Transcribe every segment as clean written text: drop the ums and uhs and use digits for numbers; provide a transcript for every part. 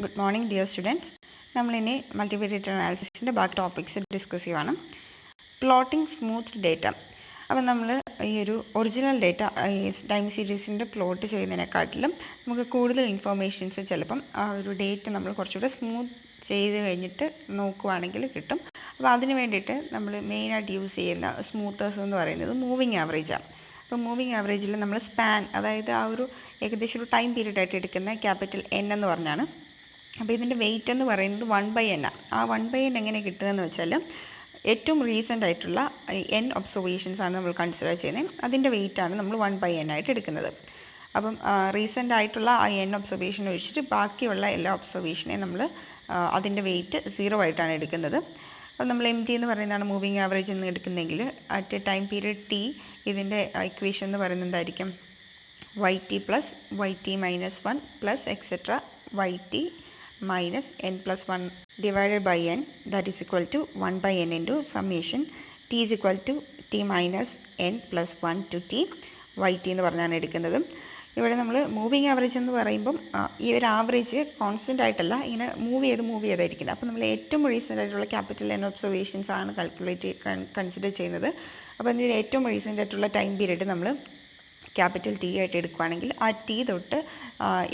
Good morning, dear students. നമ്മൾ ഇനി multivariate അനാലിസിസിൻ്റെ ബാക്കി ടോപ്പിക്സ് ഡിസ്കസ് ചെയ്യുവാണ്. Plotting smooth data. അപ്പം നമ്മൾ ഈ ഒരു ഒറിജിനൽ ഡേറ്റ ടൈം സീരീസിൻ്റെ പ്ലോട്ട് ചെയ്യുന്നതിനെക്കാട്ടിലും നമുക്ക് കൂടുതൽ ഇൻഫോർമേഷൻസ് ചിലപ്പം ആ ഒരു ഡേറ്റ് നമ്മൾ കുറച്ചുകൂടെ സ്മൂത്ത് ചെയ്ത് കഴിഞ്ഞിട്ട് നോക്കുവാണെങ്കിൽ കിട്ടും. അപ്പോൾ അതിന് വേണ്ടിയിട്ട് നമ്മൾ മെയിനായിട്ട് യൂസ് ചെയ്യുന്ന സ്മൂത്തേഴ്സ് എന്ന് പറയുന്നത് മൂവിങ് ആവറേജാണ്. അപ്പോൾ മൂവിങ് ആവറേജിൽ നമ്മൾ സ്പാൻ, അതായത് ആ ഒരു ഏകദേശം ഒരു ടൈം പീരീഡായിട്ട് എടുക്കുന്ന ക്യാപിറ്റൽ N എന്ന് പറഞ്ഞാണ്. അപ്പോൾ ഇതിൻ്റെ വെയിറ്റ് എന്ന് പറയുന്നത് 1/n ആണ്. ആ 1/n എങ്ങനെ കിട്ടുകയെന്ന് വെച്ചാൽ ഏറ്റവും റീസെൻ്റ് ആയിട്ടുള്ള n ഒബ്സർവേഷൻസ് ആണ് നമ്മൾ കൺസിഡർ ചെയ്യുന്നത്. അതിൻ്റെ വെയിറ്റാണ് നമ്മൾ 1/n ആയിട്ട് എടുക്കുന്നത്. അപ്പം റീസെൻ്റ് ആയിട്ടുള്ള ആ n ഒബ്സർവേഷൻ ഒഴിച്ചിട്ട് ബാക്കിയുള്ള എല്ലാ ഒബ്സർവേഷനെയും നമ്മൾ അതിൻ്റെ വെയിറ്റ് 0 ആയിട്ടാണ് എടുക്കുന്നത്. അപ്പം നമ്മൾ MT എന്ന് പറയുന്നതാണ് മൂവിങ് ആവറേജ് എന്ന് എടുക്കുന്നതെങ്കിൽ at A time period T ഇതിൻ്റെ ഇക്വേഷൻ എന്ന് പറയുന്നത് എന്തായിരിക്കും? YT plus YT minus 1 plus etcetera YT minus n plus 1 divided by n, that is equal to 1/n into summation t is equal to t minus n plus 1 to t yt എന്ന് പറഞ്ഞാണ് എടുക്കുന്നത്. ഇവിടെ നമ്മൾ moving average എന്ന് പറയുമ്പം ഈ ഒരു average constant ആയിട്ടല്ല, ഇങ്ങനെ മൂവ് ചെയ്തായിരിക്കുന്നത്. അപ്പോൾ നമ്മൾ ഏറ്റവും റീസെൻ്റ് ആയിട്ടുള്ള ക്യാപിറ്റൽ N ഒബ്സർവേഷൻസ് ആണ് കൺസിഡർ ചെയ്യുന്നത്. അപ്പോൾ അതിൻ്റെ ഏറ്റവും റീസെൻ്റ് ആയിട്ടുള്ള ടൈം പീരീഡ് നമ്മൾ ക്യാപിറ്റൽ T ആയിട്ട് എടുക്കുകയാണെങ്കിൽ ആ T തൊട്ട്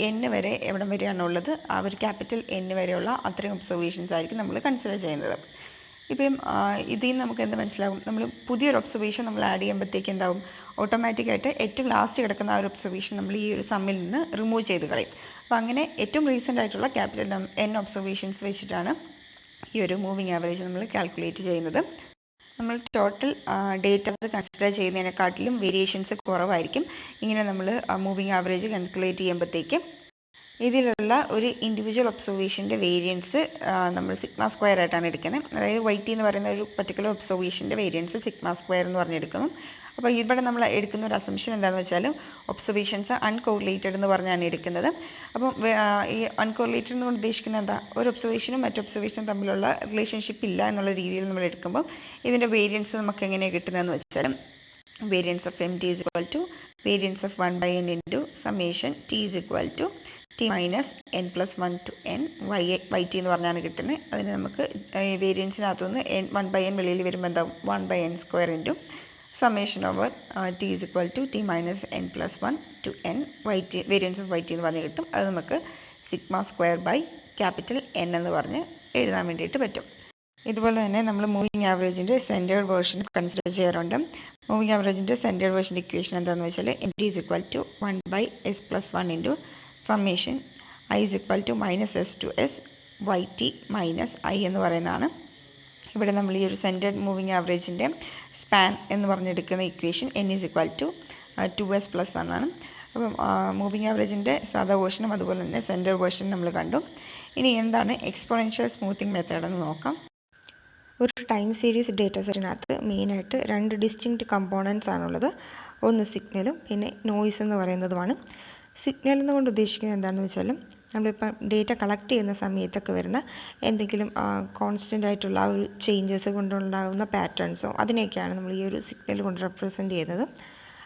N വരെ എവിടം വരെയാണുള്ളത് ആ ഒരു ക്യാപിറ്റൽ N വരെയുള്ള അത്രയും ഒബ്സർവേഷൻസ് ആയിരിക്കും നമ്മൾ കൺസിഡർ ചെയ്യുന്നത്. ഇപ്പം ഇതിൽ നിന്ന് നമുക്ക് എന്ത് മനസ്സിലാകും? നമ്മൾ പുതിയൊരു ഒബ്സർവേഷൻ നമ്മൾ ആഡ് ചെയ്യുമ്പോഴത്തേക്ക് എന്താവും? ഓട്ടോമാറ്റിക്കായിട്ട് ഏറ്റവും ലാസ്റ്റ് കിടക്കുന്ന ആ ഒരു ഒബ്സർവേഷൻ നമ്മൾ ഈ ഒരു സമ്മിൽ നിന്ന് റിമൂവ് ചെയ്ത് കളയും. അപ്പോൾ അങ്ങനെ ഏറ്റവും റീസെൻ്റ് ആയിട്ടുള്ള ക്യാപിറ്റൽ N ഒബ്സർവേഷൻസ് വെച്ചിട്ടാണ് ഈ ഒരു മൂവിങ് ആവറേജ് നമ്മൾ കാൽക്കുലേറ്റ് ചെയ്യുന്നത്. നമ്മൾ ടോട്ടൽ ഡേറ്റാസ് കൺസിഡർ ചെയ്യുന്നതിനെക്കാട്ടിലും വേരിയേഷൻസ് കുറവായിരിക്കും ഇങ്ങനെ നമ്മൾ മൂവിങ് ആവറേജ് കാൽക്കുലേറ്റ് ചെയ്യുമ്പോഴത്തേക്കും. ഇതിലുള്ള ഒരു ഇൻഡിവിജ്വൽ ഒബ്സർവേഷൻ്റെ വേരിയൻസ് നമ്മൾ സിഗ്മ സ്ക്വയർ ആയിട്ടാണ് എടുക്കുന്നത്. അതായത് YT എന്ന് പറയുന്ന ഒരു പർട്ടിക്കുലർ ഒബ്സർവേഷൻ്റെ വേരിയൻസ് സിഗ്മ സ്ക്വയർ എന്ന് പറഞ്ഞെടുക്കുന്നു. അപ്പോൾ ഇവിടെ നമ്മൾ എടുക്കുന്ന ഒരു അസംഷൻ എന്താണെന്ന് വെച്ചാൽ ഒബ്സർവേഷൻസ് അൺകോറിലേറ്റഡ് എന്ന് പറഞ്ഞാണ് എടുക്കുന്നത്. അപ്പം ഈ അൺകോറിലേറ്റഡ് എന്ന് ഉദ്ദേശിക്കുന്നത് എന്താ? ഒരു ഒബ്സർവേഷനും മറ്റു ഒബ്സർവേഷനും തമ്മിലുള്ള റിലേഷൻഷിപ്പ് ഇല്ല എന്നുള്ള രീതിയിൽ നമ്മൾ എടുക്കുമ്പോൾ ഇതിൻ്റെ വേരിയൻസ് നമുക്ക് എങ്ങനെയാണ് കിട്ടുന്നതെന്ന് വെച്ചാൽ variance of MT is equal to variance of 1/n into summation T is equal to T minus n plus 1 to n YT എന്ന് പറഞ്ഞാണ് കിട്ടുന്നത്. അതിന് നമുക്ക് വേരിയൻസിനകത്തുനിന്ന് 1/n വെളിയിൽ വരുമ്പോൾ എന്താവും? 1/n square into summation over T is equal to T minus n plus 1 to n YT variance of YT എന്ന് പറഞ്ഞ് കിട്ടും. അത് നമുക്ക് sigma square by capital N എന്ന് പറഞ്ഞ് എഴുതാൻ വേണ്ടിയിട്ട് പറ്റും. ഇതുപോലെ തന്നെ നമ്മൾ മൂവിങ് ആവറേജിൻ്റെ സെൻറ്റേർഡ് വേർഷൻ കൺസിഡർ ചെയ്യാറുണ്ട്. മൂവിങ് ആവറേജിൻ്റെ സെൻറ്റേർഡ് വേർഷൻ്റെ ഇക്വേഷൻ എന്താണെന്ന് വെച്ചാൽ MT is equal to 1/s plus 1 into summation I is equal to minus s to s YT minus I എന്ന് പറയുന്നതാണ്. ഇവിടെ നമ്മൾ ഈ ഒരു സെൻറ്റേർഡ് മൂവിങ് ആവറേജിൻ്റെ സ്പാൻ എന്ന് പറഞ്ഞെടുക്കുന്ന equation N is equal to 2s plus 1 ആണ്. അപ്പം മൂവിങ് ആവറേജിൻ്റെ സാധാ വേർഷനും അതുപോലെ തന്നെ സെൻറ്റർ വേർഷൻ നമ്മൾ കണ്ടു. ഇനി എന്താണ് എക്സ്പോണൻഷ്യൽ സ്മൂത്തിങ് മെത്തേഡ് എന്ന് നോക്കാം. ഒരു ടൈം സീരീസ് ഡേറ്റ സെറ്റിനകത്ത് മെയിനായിട്ട് 2 ഡിസ്റ്റിങ്ക്റ്റ് കമ്പോണൻസ് ആണുള്ളത്. ഒന്ന് സിഗ്നലും പിന്നെ നോയ്സ് എന്ന് പറയുന്നതുമാണ്. സിഗ്നൽ എന്നുകൊണ്ട് ഉദ്ദേശിക്കുന്നത് എന്താണെന്ന് വെച്ചാൽ നമ്മളിപ്പം ഡേറ്റ കളക്ട് ചെയ്യുന്ന സമയത്തൊക്കെ വരുന്ന എന്തെങ്കിലും കോൺസ്റ്റൻ്റ് ആയിട്ടുള്ള ആ ഒരു ചേഞ്ചസ് കൊണ്ടുണ്ടാകുന്ന പാറ്റേൺസോ അതിനെയൊക്കെയാണ് നമ്മൾ ഈ ഒരു സിഗ്നൽ കൊണ്ട് റെപ്രസെൻറ്റ് ചെയ്യുന്നത്.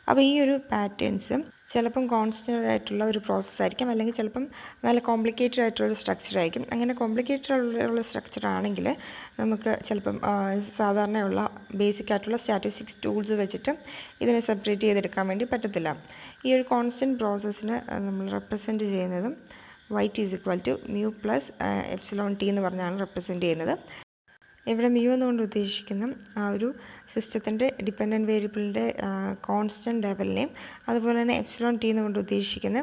അപ്പോൾ ഈ ഒരു പാറ്റേൺസ് ചിലപ്പം കോൺസ്റ്റൻ്റ് ആയിട്ടുള്ള ഒരു പ്രോസസ്സ് ആയിരിക്കും, അല്ലെങ്കിൽ ചിലപ്പം നല്ല കോംപ്ലിക്കേറ്റഡ് ആയിട്ടുള്ള സ്ട്രക്ചർ ആയിരിക്കും. അങ്ങനെ കോംപ്ലിക്കേറ്റഡ് ഉള്ള സ്ട്രക്ചർ ആണെങ്കിൽ നമുക്ക് ചിലപ്പം സാധാരണയുള്ള ബേസിക് ആയിട്ടുള്ള സ്റ്റാറ്റിസ്റ്റിക്സ് ടൂൾസ് വെച്ചിട്ട് ഇതിനെ സെപ്പറേറ്റ് ചെയ്തെടുക്കാൻ വേണ്ടി പറ്റത്തില്ല. ഈ ഒരു കോൺസ്റ്റൻറ്റ് പ്രോസസ്സിന് നമ്മൾ റെപ്രസെൻറ്റ് ചെയ്യുന്നതും YT is equal to mu plus epsilon t എന്ന് പറഞ്ഞാണ് റെപ്രസെൻറ്റ് ചെയ്യുന്നത്. ഇവിടെ mu എന്നുകൊണ്ട് ഉദ്ദേശിക്കുന്ന ആ ഒരു സിസ്റ്റത്തിൻ്റെ ഡിപ്പെൻഡൻറ്റ് വേരിയബിളിൻ്റെ കോൺസ്റ്റൻറ്റ് ലെവലിനെയും അതുപോലെ തന്നെ എപ്സിലോൺ T എന്നുകൊണ്ട് ഉദ്ദേശിക്കുന്ന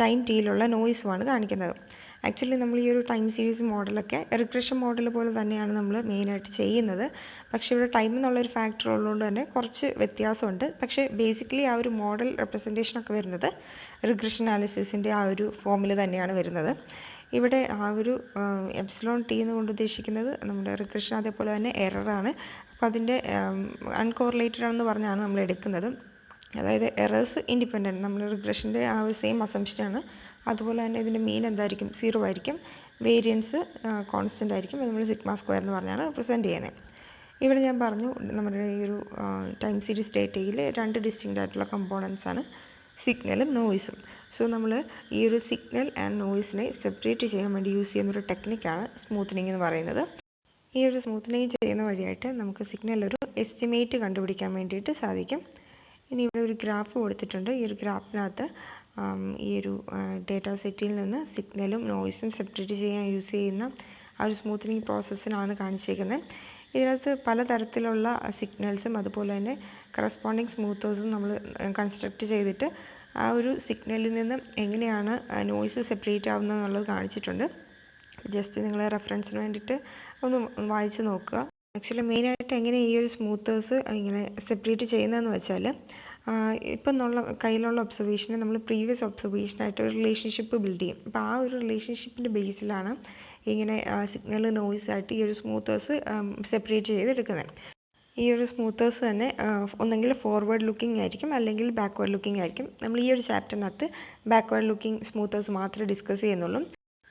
ടൈം Tയിലുള്ള നോയ്സുമാണ് കാണിക്കുന്നത്. ആക്ച്വലി നമ്മൾ ഈ ഒരു ടൈം സീരീസ് മോഡലൊക്കെ റിഗ്രഷൻ മോഡൽ പോലെ തന്നെയാണ് നമ്മൾ മെയിനായിട്ട് ചെയ്യുന്നത്. പക്ഷേ ഇവിടെ ടൈം എന്നുള്ളൊരു ഫാക്ടർ ഉള്ളതുകൊണ്ട് തന്നെ കുറച്ച് വ്യത്യാസമുണ്ട്. പക്ഷേ ബേസിക്കലി ആ ഒരു മോഡൽ റെപ്രസെൻറ്റേഷനൊക്കെ വരുന്നത് റിഗ്രഷൻ അനാലിസിസിൻ്റെ ആ ഒരു ഫോമിൽ തന്നെയാണ് വരുന്നത്. ഇവിടെ ആ ഒരു എപ്സിലോൺ T എന്നുകൊണ്ട് ഉദ്ദേശിക്കുന്നത് നമ്മുടെ റിഗ്രഷൻ അതേപോലെ തന്നെ എററാണ്. അപ്പോൾ അതിൻ്റെ അൺകോറിലേറ്റഡ് ആണെന്ന് പറഞ്ഞാണ് നമ്മൾ എടുക്കുന്നത്. അതായത് എറേഴ്സ് ഇൻഡിപെൻഡൻറ്റ്, നമ്മൾ റിഗ്രഷൻ്റെ ആ ഒരു സെയിം അസംഷനാണ്. അതുപോലെ തന്നെ ഇതിൻ്റെ മീൻ എന്തായിരിക്കും? 0 ആയിരിക്കും. വേരിയൻസ് കോൺസ്റ്റൻ്റ് ആയിരിക്കും. അത് നമ്മൾ സിഗ്മ സ്ക്വയർ എന്ന് പറഞ്ഞാണ് റെപ്രസെൻറ്റ് ചെയ്യുന്നത്. ഇവിടെ ഞാൻ പറഞ്ഞു നമ്മുടെ ഈ ഒരു ടൈം സീരീസ് ഡേറ്റയിൽ 2 ഡിസ്റ്റിങ്ക്റ്റ് ആയിട്ടുള്ള കമ്പോണൻസ് ആണ് സിഗ്നലും നോയ്സും. സോ നമ്മൾ ഈ ഒരു സിഗ്നൽ ആൻഡ് നോയ്സിനെ സെപ്പറേറ്റ് ചെയ്യാൻ വേണ്ടി യൂസ് ചെയ്യുന്നൊരു ടെക്നിക്കാണ് സ്മൂത്തനിങ് എന്ന് പറയുന്നത്. ഈ ഒരു സ്മൂത്തനിങ് ചെയ്യുന്ന വഴിയായിട്ട് നമുക്ക് സിഗ്നലൊരു എസ്റ്റിമേറ്റ് കണ്ടുപിടിക്കാൻ വേണ്ടിയിട്ട് സാധിക്കും. ഇനി ഇവിടെ ഒരു ഗ്രാഫ് കൊടുത്തിട്ടുണ്ട്. ഈ ഒരു ഗ്രാഫിനകത്ത് ഈ ഒരു ഡേറ്റാ സെറ്റിൽ നിന്ന് സിഗ്നലും നോയ്സും സെപ്പറേറ്റ് ചെയ്യാൻ യൂസ് ചെയ്യുന്ന ആ ഒരു സ്മൂത്തനിങ് പ്രോസസ്സിനാണ് കാണിച്ചിരിക്കുന്നത്. ഇതിനകത്ത് പലതരത്തിലുള്ള സിഗ്നൽസും അതുപോലെ തന്നെ കറസ്പോണ്ടിങ് സ്മൂത്തേഴ്സും നമ്മൾ കൺസ്ട്രക്റ്റ് ചെയ്തിട്ട് ആ ഒരു സിഗ്നലിൽ നിന്ന് എങ്ങനെയാണ് നോയ്സ് സെപ്പറേറ്റ് ആവുന്നത് എന്നുള്ളത് കാണിച്ചിട്ടുണ്ട്. ജസ്റ്റ് നിങ്ങളെ റെഫറൻസിന് വേണ്ടിയിട്ട് ഒന്ന് വായിച്ച് നോക്കുക. ആക്ച്വലി മെയിനായിട്ട് എങ്ങനെ ഈ ഒരു സ്മൂത്തേഴ്സ് ഇങ്ങനെ സെപ്പറേറ്റ് ചെയ്യുന്നതെന്ന് വെച്ചാൽ ഇപ്പം കയ്യിലുള്ള ഒബ്സർവേഷനെ നമ്മൾ പ്രീവിയസ് ഒബ്സർവേഷനായിട്ട് ഒരു റിലേഷൻഷിപ്പ് ബിൽഡ് ചെയ്യും. അപ്പോൾ ആ ഒരു റിലേഷൻഷിപ്പിൻ്റെ ബേസിലാണ് ഇങ്ങനെ സിഗ്നൽ നോയ്സായിട്ട് ഈ ഒരു സ്മൂത്തേഴ്സ് സെപ്പറേറ്റ് ചെയ്തെടുക്കുന്നത്. ഈ ഒരു സ്മൂത്തേഴ്സ് തന്നെ ഒന്നെങ്കിൽ ഫോർവേഡ് ലുക്കിംഗ് ആയിരിക്കും അല്ലെങ്കിൽ ബാക്ക്വേർഡ് ലുക്കിംഗ് ആയിരിക്കും. നമ്മൾ ഈ ഒരു ചാപ്റ്ററിനകത്ത് ബാക്ക്വേർഡ് ലുക്കിംഗ് സ്മൂത്തേഴ്സ് മാത്രമേ ഡിസ്കസ് ചെയ്യുന്നുള്ളൂ.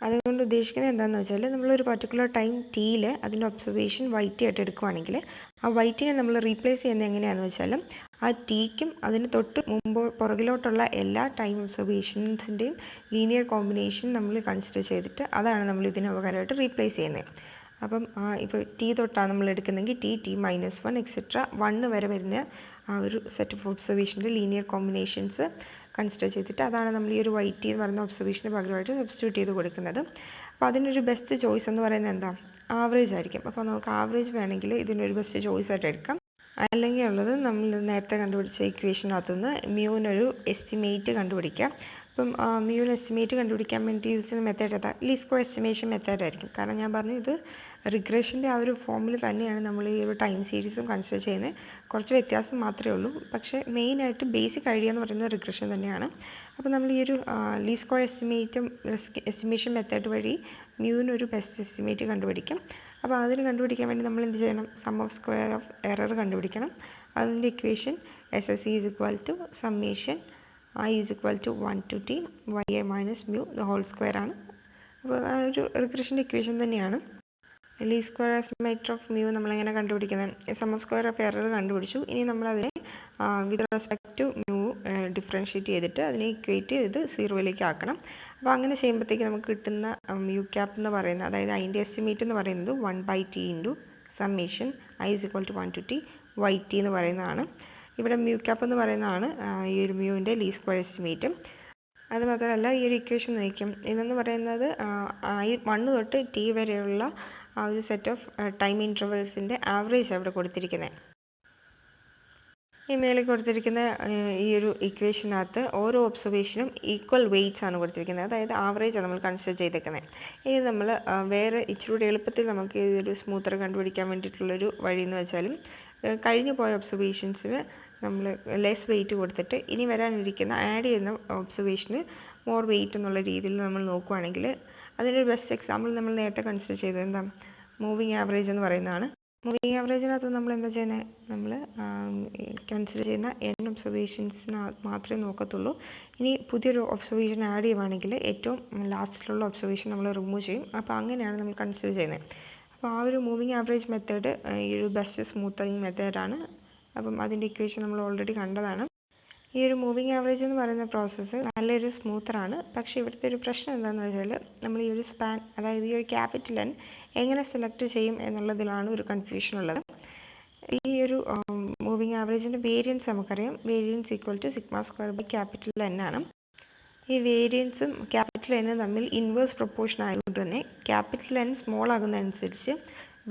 അതുകൊണ്ട് ഉദ്ദേശിക്കുന്നത് എന്താണെന്ന് വെച്ചാൽ നമ്മളൊരു പർട്ടിക്കുലർ ടൈം ടിയിൽ അതിൻ്റെ ഒബ്സർവേഷൻ വൈറ്റ് ആയിട്ട് എടുക്കുകയാണെങ്കിൽ ആ വൈറ്റിനെ നമ്മൾ റീപ്ലേസ് ചെയ്യുന്നത് എങ്ങനെയാണെന്ന് വെച്ചാൽ ആ ടിക്കും അതിന് തൊട്ട് പുറകിലോട്ടുള്ള എല്ലാ ടൈം ഒബ്സർവേഷൻസിൻ്റെയും ലീനിയർ കോമ്പിനേഷൻ നമ്മൾ കൺസിഡർ ചെയ്തിട്ട് അതാണ് നമ്മൾ ഇതിന് പകരമായിട്ട് റീപ്ലേസ് ചെയ്യുന്നത്. അപ്പം ഇപ്പോൾ ടി തൊട്ടാണ് നമ്മൾ എടുക്കുന്നതെങ്കിൽ T-1 എക്സെട്ര 1 വരെ വരുന്ന ആ ഒരു സെറ്റ് ഓഫ് ഒബ്സർവേഷൻ്റെ ലീനിയർ കോമ്പിനേഷൻസ് കൺസിഡർ ചെയ്തിട്ട് അതാണ് നമ്മൾ ഈ ഒരു വൈറ്റ് എന്ന് പറയുന്ന ഒബ്സർവേഷന് പകരമായിട്ട് സബ്സ്റ്റിറ്റ്യൂട്ട് ചെയ്ത് കൊടുക്കുന്നത്. അപ്പോൾ അതിനൊരു ബെസ്റ്റ് ചോയ്സ് എന്ന് പറയുന്നത് എന്താ? ആവറേജ് ആയിരിക്കും. അപ്പോൾ നമുക്ക് ആവറേജ് വേണമെങ്കിൽ ഇതിനൊരു ബെസ്റ്റ് ചോയ്സ് ആയിട്ട് എടുക്കാം. അല്ലെങ്കിൽ ഉള്ളത് നമ്മൾ നേരത്തെ കണ്ടുപിടിച്ച ഇക്വേഷനകത്തുനിന്ന് മ്യൂവിനൊരു എസ്റ്റിമേറ്റ് കണ്ടുപിടിക്കാം. അപ്പം മ്യൂവിന് എസ്റ്റിമേറ്റ് കണ്ടുപിടിക്കാൻ വേണ്ടി യൂസ് ചെയ്യുന്ന മെത്തേഡ് ഏതാ? ലീസ്റ്റ് സ്ക്വയർ എസ്റ്റിമേഷൻ മെത്തേഡ് ആയിരിക്കും. കാരണം ഞാൻ പറഞ്ഞു ഇത് റിഗ്രഷൻ്റെ ആ ഒരു ഫോമിൽ തന്നെയാണ് നമ്മൾ ഈ ഒരു ടൈം സീരീസും കൺസിഡർ ചെയ്യുന്നത്. കുറച്ച് വ്യത്യാസം മാത്രമേ ഉള്ളൂ. പക്ഷേ മെയിനായിട്ട് ബേസിക് ഐഡിയ എന്ന് പറയുന്നത് റിഗ്രഷൻ തന്നെയാണ്. അപ്പോൾ നമ്മൾ ഈ ഒരു ലീസ്റ്റ് സ്ക്വയർ എസ്റ്റിമേഷൻ മെത്തേഡ് വഴി മ്യൂവിനൊരു ബെസ്റ്റ് എസ്റ്റിമേറ്റ് കണ്ടുപിടിക്കും. അപ്പോൾ അതിന് കണ്ടുപിടിക്കാൻ വേണ്ടി നമ്മൾ എന്ത് ചെയ്യണം? Sum of square of error കണ്ടുപിടിക്കണം. അതിൻ്റെ equation SSE is equal to summation I is equal to 1 to T YA minus mu the whole square ആണ്. അപ്പോൾ ആ ഒരു റിഗ്രഷൻ്റെ ഇക്വേഷൻ തന്നെയാണ്. Least square estimate of mu നമ്മളെങ്ങനെ കണ്ടുപിടിക്കുന്നത്? Sum of square of error കണ്ടുപിടിച്ചു. ഇനി നമ്മളതിനെ with respect to mu differentiate ചെയ്തിട്ട് അതിനെ ഇക്വേറ്റ് ചെയ്ത് 0യിലേക്ക് ആക്കണം. അപ്പോൾ അങ്ങനെ ചെയ്യുമ്പോഴത്തേക്ക് നമുക്ക് കിട്ടുന്ന മ്യൂ ക്യാപ്പ് എന്ന് പറയുന്നത്, അതായത് അതിൻ്റെ എസ്റ്റിമേറ്റ് എന്ന് പറയുന്നത് 1/t into summation I is equal to 1 to T YT എന്ന് പറയുന്നതാണ്. ഇവിടെ മ്യൂ ക്യാപ്പ് എന്ന് പറയുന്നതാണ് ഈ ഒരു മ്യൂവിൻ്റെ ലീസ്റ്റ് സ്ക്വയർ എസ്റ്റിമേറ്റ്. അത് മാത്രമല്ല ഈ ഒരു ഇക്വേഷൻ നോക്കും, ഇതെന്ന് പറയുന്നത് 1 തൊട്ട് T വരെയുള്ള ആ ഒരു സെറ്റ് ഓഫ് ടൈം ഇൻ്റർവെൽസിൻ്റെ ആവറേജ് അവിടെ കൊടുത്തിരിക്കുന്നത്. ഈ മേളിൽ കൊടുത്തിരിക്കുന്ന ഈ ഒരു ഇക്വേഷനകത്ത് ഓരോ ഒബ്സർവേഷനും ഈക്വൽ വെയ്റ്റ്സ് ആണ് കൊടുത്തിരിക്കുന്നത്. അതായത് ആവറേജാണ് നമ്മൾ കൺസിഡർ ചെയ്തേക്കുന്നത്. ഇനി നമ്മൾ വേറെ ഇച്ചിരി എളുപ്പത്തിൽ നമുക്ക് ഇതൊരു സ്മൂത്തർ കണ്ടുപിടിക്കാൻ വേണ്ടിയിട്ടുള്ളൊരു വഴി എന്ന് വെച്ചാലും കഴിഞ്ഞു പോയ ഒബ്സർവേഷൻസിന് നമ്മൾ ലെസ് വെയിറ്റ് കൊടുത്തിട്ട് ഇനി വരാനിരിക്കുന്ന ആഡ് ചെയ്യുന്ന ഒബ്സർവേഷന് മോർ വെയിറ്റ് എന്നുള്ള രീതിയിൽ നമ്മൾ നോക്കുകയാണെങ്കിൽ അതിനൊരു ബെസ്റ്റ് എക്സാമ്പിൾ നമ്മൾ നേരത്തെ കൺസിഡർ ചെയ്തത് എന്താ? മൂവിങ് ആവറേജ് എന്ന് പറയുന്നതാണ്. മൂവിങ് ആവറേജിനകത്ത് നമ്മൾ എന്താ ചെയ്യുന്നത്? നമ്മൾ കൺസിഡർ ചെയ്യുന്ന n ഒബ്സർവേഷൻസിന് മാത്രമേ നോക്കത്തുള്ളൂ. ഇനി പുതിയൊരു ഒബ്സർവേഷൻ ആഡ് ചെയ്യുവാണെങ്കിൽ ഏറ്റവും ലാസ്റ്റിലുള്ള ഒബ്സർവേഷൻ നമ്മൾ റിമൂവ് ചെയ്യും. അപ്പോൾ അങ്ങനെയാണ് നമ്മൾ കൺസിഡർ ചെയ്യുന്നത്. അപ്പോൾ ആ ഒരു മൂവിങ് ആവറേജ് മെത്തേഡ് ഈ ഒരു ബെസ്റ്റ് സ്മൂത്തറിങ് മെത്തേഡാണ്. അപ്പം അതിൻ്റെ ഇക്വേഷൻ നമ്മൾ ഓൾറെഡി കണ്ടതാണ്. ഈ ഒരു മൂവിങ് ആവറേജ് എന്ന് പറയുന്ന പ്രോസസ്സ് നല്ലൊരു സ്മൂത്തറാണ്. പക്ഷേ ഇവിടുത്തെ ഒരു പ്രശ്നം എന്താണെന്ന് വെച്ചാൽ നമ്മൾ ഈ ഒരു സ്പാൻ, അതായത് ഈ ഒരു ക്യാപിറ്റൽ N എങ്ങനെ സെലക്ട് ചെയ്യും എന്നുള്ളതിലാണ് ഒരു കൺഫ്യൂഷൻ ഉള്ളത്. ഈ ഒരു മൂവിങ് ആവറേജിൻ്റെ വേരിയൻസ് നമുക്കറിയാം. Variance equal to sigma square by capital N ആണ്. ഈ വേരിയൻസും ക്യാപിറ്റൽ N തമ്മിൽ ഇൻവേഴ്സ് പ്രൊപ്പോർഷൻ ആയതുകൊണ്ട് തന്നെ ക്യാപിറ്റൽ N സ്മോൾ ആകുന്നതനുസരിച്ച്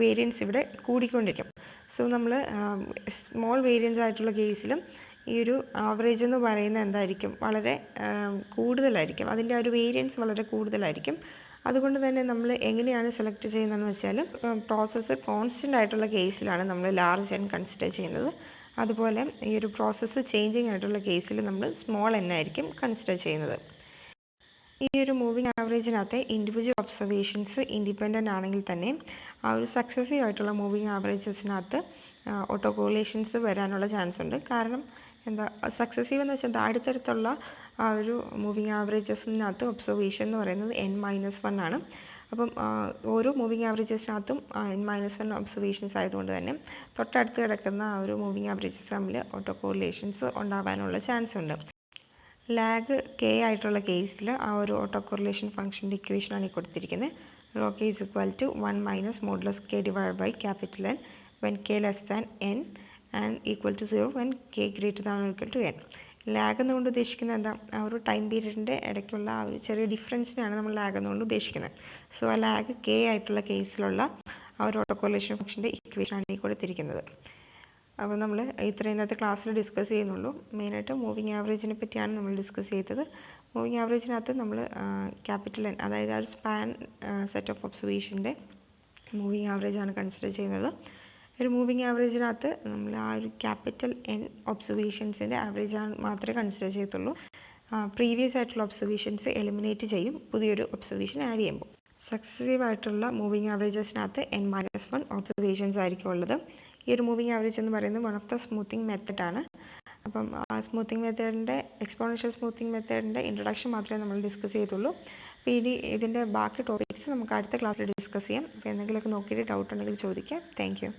വേരിയൻസ് ഇവിടെ കൂടിക്കൊണ്ടിരിക്കും. സോ നമ്മൾ സ്മോൾ വേരിയൻസ് ആയിട്ടുള്ള കേസിലും ഈ ഒരു ആവറേജ് എന്ന് പറയുന്നത് എന്തായിരിക്കും? വളരെ കൂടുതലായിരിക്കും. അതിൻ്റെ ആ ഒരു വേരിയൻസ് വളരെ കൂടുതലായിരിക്കും. അതുകൊണ്ട് തന്നെ നമ്മൾ എങ്ങനെയാണ് സെലക്ട് ചെയ്യുന്നതെന്ന് വെച്ചാൽ പ്രോസസ്സ് കോൺസ്റ്റൻ്റ് ആയിട്ടുള്ള കേസിലാണ് നമ്മൾ ലാർജ് N കൺസിഡർ ചെയ്യുന്നത്. അതുപോലെ ഈ ഒരു പ്രോസസ്സ് ചേഞ്ചിങ് ആയിട്ടുള്ള കേസിൽ നമ്മൾ സ്മോൾ N ആയിരിക്കും കൺസിഡർ ചെയ്യുന്നത്. ഈ ഒരു മൂവിങ് ആവറേജിനകത്തെ ഇൻഡിവിജ്വൽ ഒബ്സർവേഷൻസ് ഇൻഡിപെൻഡൻ്റ് ആണെങ്കിൽ തന്നെ ആ ഒരു സക്സസീവ് ആയിട്ടുള്ള മൂവിങ് ആവറേജസിനകത്ത് ഓട്ടോ കോറിലേഷൻസ് വരാനുള്ള ചാൻസ് ഉണ്ട്. കാരണം എന്താ സക്സസീവ് എന്ന് വെച്ചാൽ അടുത്തടുത്തുള്ള ആ ഒരു മൂവിങ് ആവറേജസിനകത്ത് ഒബ്സർവേഷൻ എന്ന് പറയുന്നത് N-1 ആണ്. അപ്പം ഓരോ മൂവിങ് ആവറേജസിനകത്തും N-1 ഒബ്സർവേഷൻസ് ആയതുകൊണ്ട് തന്നെ തൊട്ടടുത്ത് കിടക്കുന്ന ആ ഒരു മൂവിങ് ആവറേജസ് തമ്മിൽ ഓട്ടോ കോറിലേഷൻസ് ഉണ്ടാകാനുള്ള ചാൻസ് ഉണ്ട്. ലാഗ് കെ ആയിട്ടുള്ള കേസിൽ ആ ഒരു ഓട്ടോ കോറിലേഷൻ ഫംഗ്ഷൻ്റെ ഇക്വേഷനാണ് ഈ കൊടുത്തിരിക്കുന്നത്. Rho k is equal to 1 minus modulus k divide by capital N when k less than N and equal to 0 when k greater than equal to N. Lag എന്നുകൊണ്ട് ഉദ്ദേശിക്കുന്നത് എന്താ? ആ ഒരു ടൈം പീരീഡിൻ്റെ ഇടയ്ക്കുള്ള ആ ഒരു ചെറിയ ഡിഫറൻസിനാണ് നമ്മൾ ലാഗ് എന്നുകൊണ്ട് ഉദ്ദേശിക്കുന്നത്. സോ ആ ലാഗ് കെ ആയിട്ടുള്ള കേസിലുള്ള ആ ഒരു ഓട്ടോ കോറിലേഷൻ ഫംഗ്ഷൻ്റെ ഇക്വേഷനാണ് ഈ കൊടുത്തിരിക്കുന്നത്. അപ്പോൾ നമ്മൾ ഇത്രയും ഇന്നത്തെ ക്ലാസ്സിൽ ഡിസ്കസ് ചെയ്യുന്നുള്ളൂ. മെയിനായിട്ട് മൂവിങ് ആവറേജിനെ പറ്റിയാണ് നമ്മൾ ഡിസ്കസ് ചെയ്തത്. മൂവിങ് ആവറേജിനകത്ത് നമ്മൾ ക്യാപിറ്റൽ എൻ, അതായത് ആ ഒരു സ്പാൻ സെറ്റ് ഓഫ് ഒബ്സർവേഷൻ്റെ മൂവിങ് ആവറേജാണ് കൺസിഡർ ചെയ്യുന്നത്. ഒരു മൂവിങ് ആവറേജിനകത്ത് നമ്മൾ ആ ഒരു ക്യാപിറ്റൽ എൻ ഒബ്സർവേഷൻസിൻ്റെ ആവറേജ് മാത്രമേ കൺസിഡർ ചെയ്യത്തുള്ളൂ. പ്രീവിയസ് ആയിട്ടുള്ള ഒബ്സർവേഷൻസ് എലിമിനേറ്റ് ചെയ്യും പുതിയൊരു ഒബ്സർവേഷൻ ആഡ് ചെയ്യുമ്പോൾ. സക്സസീവ് ആയിട്ടുള്ള മൂവിങ് ആവറേജസിനകത്ത് n-1 ഒബ്സർവേഷൻസ് ആയിരിക്കും ഉള്ളത്. ഈ ഒരു മൂവിങ് ആവറേജ് എന്ന് പറയുന്നത് വൺ ഓഫ് ദ സ്മൂത്തിങ് മെത്തഡാണ്. അപ്പം ആ സ്മൂത്തിങ് മെത്തേഡിൻ്റെ എക്സ്പോണൻഷ്യൽ സ്മൂത്തിങ് മെത്തേഡിൻ്റെ ഇൻട്രൊഡക്ഷൻ മാത്രമേ നമ്മൾ ഡിസ്കസ് ചെയ്തുള്ളൂ. അപ്പോൾ ഇതിൻ്റെ ബാക്കി ടോപ്പിക്സ് നമുക്ക് അടുത്ത ക്ലാസ്സിൽ ഡിസ്കസ് ചെയ്യാം. അപ്പോൾ എന്തെങ്കിലുമൊക്കെ നോക്കിയിട്ട് ഡൗട്ട് ഉണ്ടെങ്കിൽ ചോദിക്കാം. Thank you.